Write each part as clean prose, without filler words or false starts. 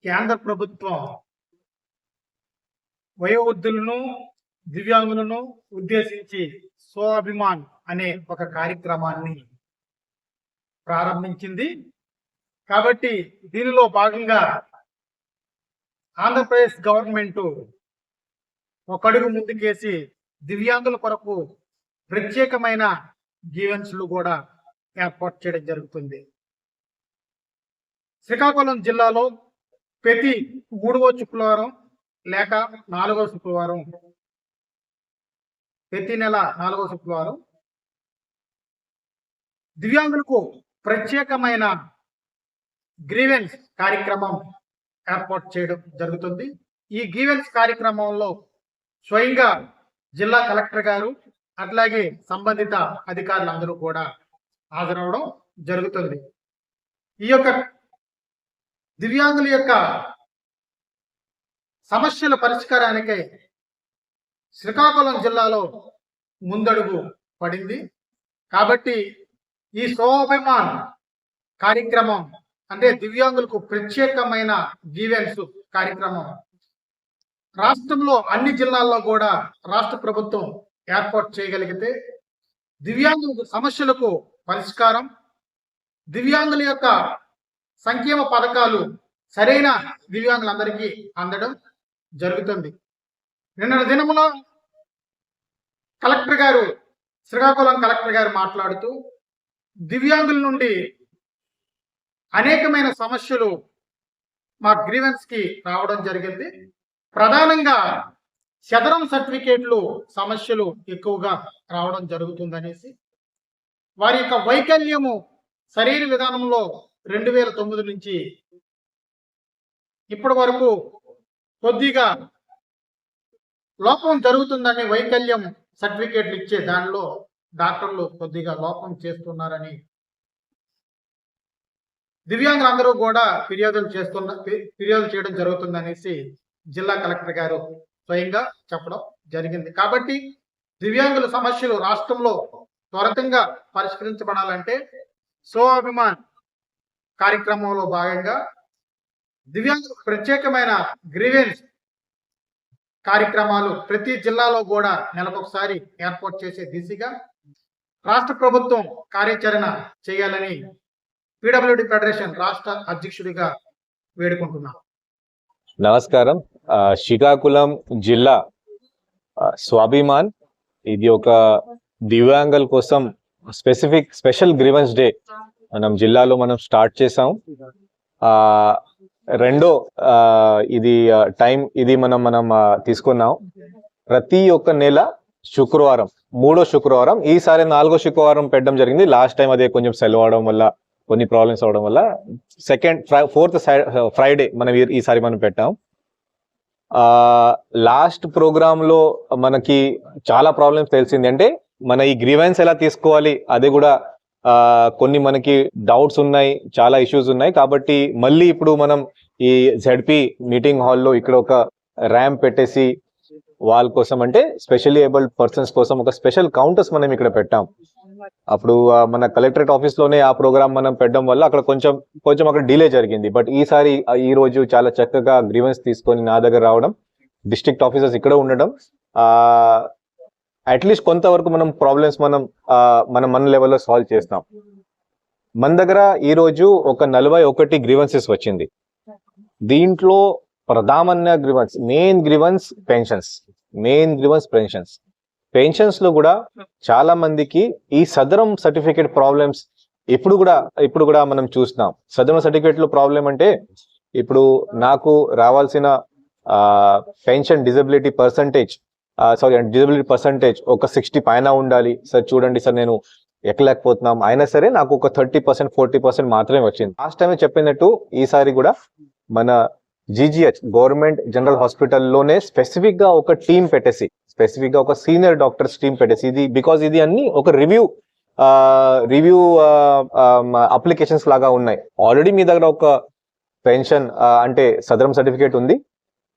కేంద్ర ప్రభుత్వం వయోవృద్ధులను దివ్యాంగులను ఉద్దేశించి స్వాభిమాన్ అనే ఒక కార్యక్రమాన్ని ప్రారంభించింది. కాబట్టి దీనిలో భాగంగా ఆంధ్రప్రదేశ్ గవర్నమెంట్ ఒక అడుగు ముందుకేసి దివ్యాంగుల కొరకు ప్రత్యేకమైన ఈవెంట్స్లు కూడా ఏర్పాటు చేయడం జరుగుతుంది. శ్రీకాకుళం జిల్లాలో ప్రతి 3వ శుక్రవారం లేక 4వ శుక్రవారం, ప్రతి నెల 4వ శుక్రవారం దివ్యాంగులకు ప్రత్యేకమైన గ్రీవెన్స్ కార్యక్రమం ఏర్పాటు చేయడం జరుగుతుంది. ఈ గ్రీవెన్స్ కార్యక్రమంలో స్వయంగా జిల్లా కలెక్టర్ గారు అట్లాగే సంబంధిత అధికారులందరూ కూడా హాజరవడం జరుగుతుంది. ఈ యొక్క దివ్యాంగుల యొక్క సమస్యల పరిష్కారానికి శ్రీకాకుళం జిల్లాలో ముందడుగు పడింది. కాబట్టి ఈ స్వాభిమాన్ కార్యక్రమం అంటే దివ్యాంగులకు ప్రత్యేకమైన గ్రీవెన్స్ కార్యక్రమం రాష్ట్రంలో అన్ని జిల్లాల్లో కూడా రాష్ట్ర ప్రభుత్వం ఏర్పాటు చేయగలిగితే దివ్యాంగుల సమస్యలకు పరిష్కారం, దివ్యాంగుల యొక్క సంక్షేమ పథకాలు సరైన దివ్యాంగులందరికీ అందడం జరుగుతుంది. నిన్న దినములో శ్రీకాకుళం కలెక్టర్ గారు మాట్లాడుతూ దివ్యాంగుల నుండి అనేకమైన సమస్యలు మా గ్రీవెన్స్ కి రావడం జరిగింది. ప్రధానంగా చదరం సర్టిఫికేట్లు సమస్యలు ఎక్కువగా రావడం జరుగుతుందనేసి, వారి యొక్క వైకల్యము సరైన విధానంలో 2009 నుంచి ఇప్పటి వరకు కొద్దిగా లోపం జరుగుతుందని వైకల్యం సర్టిఫికేట్లు ఇచ్చే దానిలో డాక్టర్లు కొద్దిగా లోపం చేస్తున్నారని దివ్యాంగులందరూ కూడా ఫిర్యాదు చేయడం జరుగుతుందనేసి జిల్లా కలెక్టర్ గారు స్వయంగా చెప్పడం జరిగింది. కాబట్టి దివ్యాంగుల సమస్యలు రాష్ట్రంలో త్వరితంగా పరిష్కరించబడాలంటే స్వాభిమాన్ కార్యక్రమంలో భాగంగా దివ్యాంగులకు ప్రత్యేకమైన గ్రీవెన్స్ కార్యక్రమాలు ప్రతి జిల్లాలో కూడా నెలకొకసారి ఏర్పాటు చేసే దిశగా రాష్ట్ర ప్రభుత్వం కార్యాచరణ చేయాలని పీడబ్ల్యూడి ఫెడరేషన్ రాష్ట్ర అధ్యక్షుడిగా వేడుకుంటున్నాం. నమస్కారం. శ్రీకాకుళం జిల్లా స్వాభిమాన్ ఇది ఒక దివ్యాంగుల కోసం స్పెషల్ గ్రీవెన్స్ డే మనం జిల్లాలో స్టార్ట్ చేసాం. రెండో ఇది మనం తీసుకున్నాం. ప్రతి ఒక్క నెల శుక్రవారం 3వ శుక్రవారం, ఈసారి 4వ శుక్రవారం పెట్టడం జరిగింది. లాస్ట్ టైం అదే కొంచెం సెలవు అవడం వల్ల, కొన్ని ప్రాబ్లమ్స్ అవడం వల్ల 4th ఫ్రైడే ఈసారి పెట్టాం. లాస్ట్ ప్రోగ్రామ్ లో మనకి చాలా ప్రాబ్లమ్స్ తెలిసింది. అంటే మన ఈ గ్రీవెన్స్ ఎలా తీసుకోవాలి, అది కూడా కొన్ని మనకి డౌట్స్ ఉన్నాయి, చాలా ఇష్యూస్ ఉన్నాయి. కాబట్టి మళ్ళీ ఇప్పుడు మనం ఈ ZP మీటింగ్ హాల్లో ఇక్కడ ఒక ర్యాంప్ పెట్టేసి వాళ్ళ కోసం, అంటే స్పెషల్లీ ఏబుల్డ్ పర్సన్స్ కోసం ఒక స్పెషల్ కౌంటర్స్ మనం ఇక్కడ పెట్టాం. అప్పుడు మన కలెక్టరేట్ ఆఫీస్ లోనే ఆ ప్రోగ్రామ్ మనం పెట్టడం వల్ల అక్కడ కొంచెం అక్కడ డిలే జరిగింది. బట్ ఈసారి ఈ రోజు చాలా చక్కగా గ్రీవెన్స్ తీసుకొని నా దగ్గర రావడం, డిస్ట్రిక్ట్ ఆఫీసర్స్ ఇక్కడ ఉండడం, అట్లీస్ట్ కొంతవరకు మనం ప్రాబ్లమ్స్ మన లెవెల్లో సాల్వ్ చేస్తాం. మన దగ్గర ఈ రోజు ఒక 41 గ్రీవెన్సెస్ వచ్చింది. దీంట్లో ప్రధాన గ్రీవెన్స్, మెయిన్ గ్రీవెన్స్ పెన్షన్స్ లో కూడా చాలా మందికి ఈ సదరం సర్టిఫికేట్ ప్రాబ్లమ్స్ ఇప్పుడు కూడా మనం చూస్తున్నాం. సదరం సర్టిఫికేట్ లో ప్రాబ్లం అంటే ఇప్పుడు నాకు రావాల్సిన పెన్షన్ డిజబిలిటీ పర్సంటేజ్ ఒక 60 పైన ఉండాలి. సార్ చూడండి సార్, నేను ఎక్కలేకపోతున్నాం, అయినా సరే నాకు ఒక 30% 40% మాత్రమే వచ్చింది. లాస్ట్ టైం చెప్పినట్టు ఈసారి కూడా మన GGH గవర్నమెంట్ జనరల్ హాస్పిటల్లోనే స్పెసిఫిక్ గా ఒక టీం పెట్టేసి, స్పెసిఫిక్ గా ఒక సీనియర్ డాక్టర్స్ టీం పెట్టేసి, ఇది అన్ని ఒక రివ్యూ అప్లికేషన్స్ లాగా ఉన్నాయి. ఆల్రెడీ మీ దగ్గర ఒక పెన్షన్ అంటే సదరం సర్టిఫికేట్ ఉంది,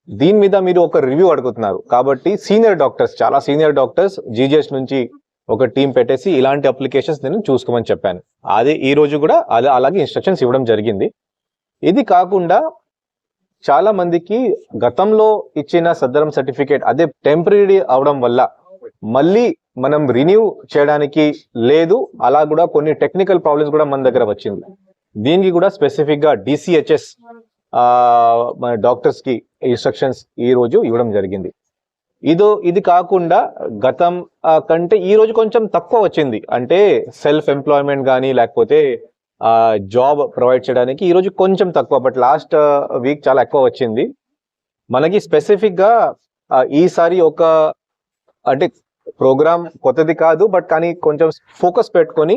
దీని మీద మీరు ఒక రివ్యూ అడుగుతున్నారు. కాబట్టి చాలా సీనియర్ డాక్టర్స్ GGH నుంచి ఒక టీం పెట్టేసి ఇలాంటి అప్లికేషన్స్ నేను చూసుకోమని చెప్పాను. అదే ఈ రోజు కూడా అలాగే ఇన్స్ట్రక్షన్స్ ఇవ్వడం జరిగింది. ఇది కాకుండా చాలా మందికి గతంలో ఇచ్చిన సదరం సర్టిఫికేట్ అదే టెంపరీ అవడం వల్ల మళ్ళీ మనం రిన్యూ చేయడానికి లేదు. అలా కూడా కొన్ని టెక్నికల్ ప్రాబ్లమ్స్ కూడా మన దగ్గర వచ్చింది. దీనికి కూడా స్పెసిఫిక్ గా డిసిహెచ్ఎస్ మన డాక్టర్స్ కి ఇన్స్ట్రక్షన్స్ ఈ రోజు ఇవ్వడం జరిగింది. ఇది కాకుండా గతం కంటే ఈ రోజు కొంచెం తక్కువ వచ్చింది. అంటే సెల్ఫ్ ఎంప్లాయ్మెంట్ కానీ లేకపోతే జాబ్ ప్రొవైడ్ చేయడానికి ఈ రోజు కొంచెం తక్కువ, బట్ లాస్ట్ వీక్ చాలా ఎక్కువ వచ్చింది. మనకి స్పెసిఫిక్ గా ఈసారి ఒక అంటే ప్రోగ్రామ్ కొత్తది కాదు, బట్ కానీ కొంచెం ఫోకస్ పెట్టుకొని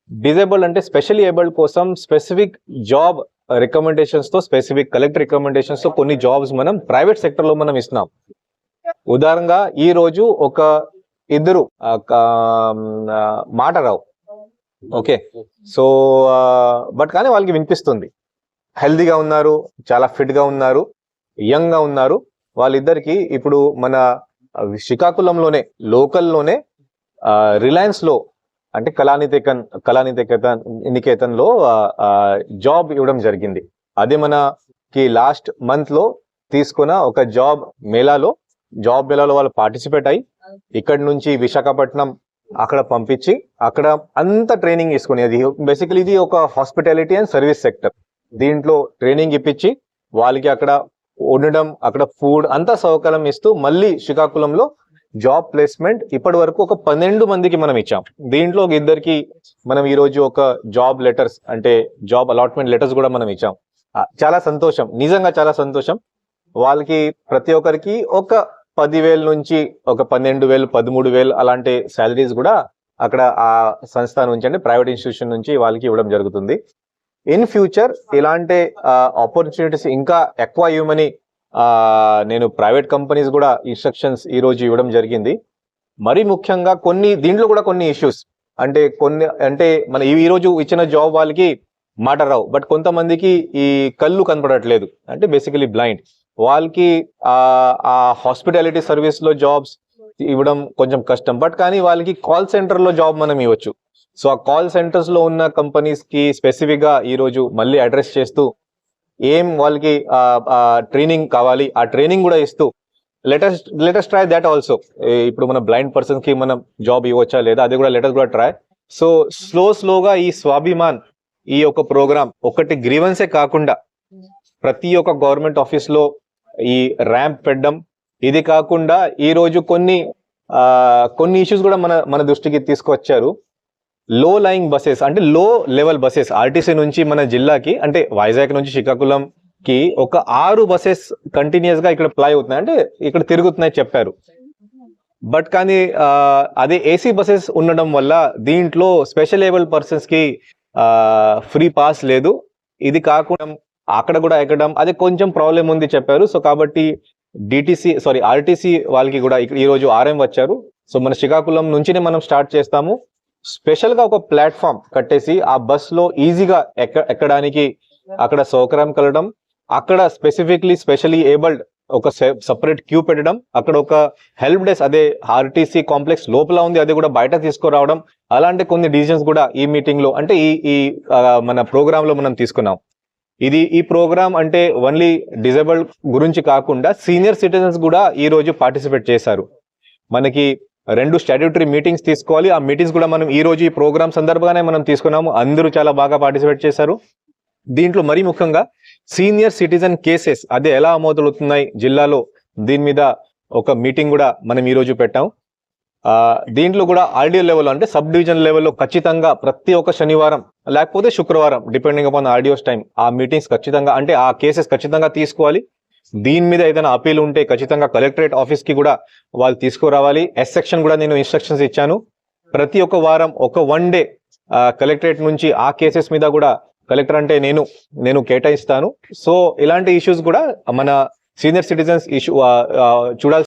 డిజేబుల్డ్ అంటే స్పెషల్లీ ఏబుల్డ్ కోసం స్పెసిఫిక్ జాబ్ రికమెండేషన్స్ తో, స్పెసిఫిక్ కలెక్టర్ రికమెండేషన్స్ తో కొన్ని జాబ్స్ మనం ప్రైవేట్ సెక్టర్ లో మనం ఇస్తున్నాం. ఉదాహరణగా ఈ రోజు ఒక ఇద్దరు మాట రావు, ఓకే, సో బట్ కానీ వాళ్ళకి వినిపిస్తుంది, హెల్దీగా ఉన్నారు, చాలా ఫిట్ గా ఉన్నారు, యంగ్ గా ఉన్నారు. వాళ్ళిద్దరికి ఇప్పుడు మన శ్రీకాకుళంలోనే లోకల్లోనే రిలయన్స్ లో అంటే కళానికేతన్ లో జాబ్ ఇవ్వడం జరిగింది. అదే మనకి లాస్ట్ మంత్ లో తీసుకున్న ఒక జాబ్ మేళాలో వాళ్ళు పార్టిసిపేట్ అయ్యి ఇక్కడ నుంచి విశాఖపట్నం అక్కడ పంపించి అక్కడ అంత ట్రైనింగ్ తీసుకుని, అది బేసికలీ ఇది ఒక హాస్పిటాలిటీ అండ్ సర్వీస్ సెక్టర్, దీంట్లో ట్రైనింగ్ ఇప్పించి వాళ్ళకి అక్కడ ఉండడం, అక్కడ ఫుడ్ అంతా సౌకర్యం ఇస్తూ మళ్ళీ శ్రీకాకుళంలో జాబ్ ప్లేస్మెంట్ ఇప్పటి వరకు ఒక 12 మందికి మనం ఇచ్చాం. దీంట్లో ఒక ఇద్దరికి మనం ఈ రోజు ఒక జాబ్ లెటర్స్ అంటే జాబ్ అలాట్మెంట్ లెటర్స్ కూడా మనం ఇచ్చాం. చాలా సంతోషం, నిజంగా చాలా సంతోషం. వాళ్ళకి ప్రతి ఒక్కరికి ఒక 10,000 నుంచి ఒక 12,000, 13,000 అలాంటి శాలరీస్ కూడా అక్కడ ఆ సంస్థ నుంచి అంటే ప్రైవేట్ ఇన్స్టిట్యూషన్ నుంచి వాళ్ళకి ఇవ్వడం జరుగుతుంది. ఇన్ ఫ్యూచర్ ఇలాంటి ఆపర్చునిటీస్ ఇంకా ఎక్కువ ఇవ్వమని నేను ప్రైవేట్ కంపెనీస్ కూడా ఇన్స్ట్రక్షన్స్ ఈ రోజు ఇవ్వడం జరిగింది. మరి ముఖ్యంగా దీంట్లో కూడా కొన్ని ఇష్యూస్ అంటే మన ఈ రోజు ఇచ్చిన జాబ్ వాళ్ళకి మాట రావు, బట్ కొంతమందికి ఈ కళ్ళు కనపడట్లేదు, అంటే బేసికలీ బ్లైండ్. వాళ్ళకి ఆ హాస్పిటాలిటీ సర్వీస్ లో జాబ్స్ ఇవ్వడం కొంచెం కష్టం, బట్ కానీ వాళ్ళకి కాల్ సెంటర్ లో జాబ్ మనం ఇవ్వచ్చు. సో ఆ కాల్ సెంటర్స్ లో ఉన్న కంపెనీస్ కి స్పెసిఫిక్ గా ఈ రోజు మళ్ళీ అడ్రస్ చేస్తూ ఏం వాళ్ళకి ట్రైనింగ్ కావాలి ఆ ట్రైనింగ్ కూడా ఇస్తూ లెటెస్ట్ ట్రై దాట్ ఆల్సో. ఇప్పుడు మన బ్లైండ్ పర్సన్ కి మనం జాబ్ ఇవ్వచ్చా లేదా, అది కూడా లెటెస్ట్ కూడా ట్రై. సో స్లోగా ఈ స్వాభిమాన్ ఈ యొక్క ప్రోగ్రామ్ ఒకటి గ్రీవెన్సే కాకుండా ప్రతి ఒక్క గవర్నమెంట్ ఆఫీస్ లో ఈ ర్యాంప్ పెట్టడం, ఇది కాకుండా ఈ రోజు కొన్ని ఇష్యూస్ కూడా మన దృష్టికి తీసుకొచ్చారు. లో లయింగ్ బసెస్ అంటే లో లెవెల్ బసెస్ ఆర్టీసీ నుంచి మన జిల్లాకి అంటే వైజాగ్ నుంచి శ్రీకాకుళం కి ఒక 6 బసెస్ కంటిన్యూస్ గా ఇక్కడ ప్లై అవుతున్నాయి, అంటే ఇక్కడ తిరుగుతున్నాయి చెప్పారు. బట్ కానీ అదే ఏసీ బసెస్ ఉండడం వల్ల దీంట్లో స్పెషల్ ఏబుల్డ్ పర్సన్స్ కి ఫ్రీ పాస్ లేదు. ఇది కాకుండా అక్కడ కూడా ఎక్కడం అదే కొంచెం ప్రాబ్లం ఉంది చెప్పారు. సో కాబట్టి ఆర్టీసీ వాళ్ళకి కూడా ఈ రోజు ఆర్ఎం వచ్చారు. సో మన శ్రీకాకుళం నుంచినే మనం స్టార్ట్ చేస్తాము. స్పెషల్ గా ఒక ప్లాట్ఫామ్ కట్టేసి ఆ బస్ లో ఈజీగా ఎక్కడానికి అక్కడ సౌకర్యం కలగడం, అక్కడ స్పెషల్లీ ఏబుల్డ్ ఒక సపరేట్ క్యూ పెట్టడం, అక్కడ ఒక హెల్ప్ డెస్క్ అదే ఆర్టీసీ కాంప్లెక్స్ లోపల ఉంది అది కూడా బయట తీసుకురావడం, అలాంటి కొన్ని డిసిజన్స్ కూడా ఈ మీటింగ్ లో అంటే ఈ మన ప్రోగ్రామ్ లో మనం తీసుకున్నాం. ఈ ప్రోగ్రామ్ అంటే ఓన్లీ డిజేబుల్డ్ గురించి కాకుండా సీనియర్ సిటిజన్స్ కూడా ఈ రోజు పార్టిసిపేట్ చేశారు. మనకి 2 స్టాట్యూటరీ మీటింగ్స్ తీసుకోవాలి, ఆ మీటింగ్స్ కూడా మనం ఈ రోజు ఈ ప్రోగ్రామ్ సందర్భంగానే మనం తీసుకున్నాము. అందరూ చాలా బాగా పార్టిసిపేట్ చేశారు. దీంట్లో మరీ ముఖ్యంగా సీనియర్ సిటిజన్ కేసెస్ అదే ఎలా అమోదవుతున్నాయి జిల్లాలో, దీని మీద ఒక మీటింగ్ కూడా మనం ఈ రోజు పెట్టాం. దీంట్లో కూడా ఆర్డీఓ లెవెల్ అంటే సబ్ డివిజన్ లెవెల్లో ఖచ్చితంగా ప్రతి ఒక్క శనివారం లేకపోతే శుక్రవారం డిపెండింగ్ అపాన్ ఆర్డీఓస్ టైం ఆ మీటింగ్స్ ఖచ్చితంగా అంటే ఆ కేసెస్ ఖచ్చితంగా తీసుకోవాలి. దీని మీద ఏదైనా అపీల్ ఉంటే ఖచ్చితంగా కలెక్టరేట్ ఆఫీస్ కి కూడా వాళ్ళు తీసుకురావాలి. ఎస్ సెక్షన్ కూడా నేను ఇన్స్ట్రక్షన్స్ ఇచ్చాను. ప్రతి ఒక్క వారం ఒక 1 డే కలెక్టరేట్ నుంచి ఆ కేసెస్ మీద కూడా కలెక్టర్ అంటే నేను కేటాయిస్తాను. సో ఇలాంటి ఇష్యూస్ కూడా మన సీనియర్ సిటిజన్స్ ఇష్యూ చూడాల్సి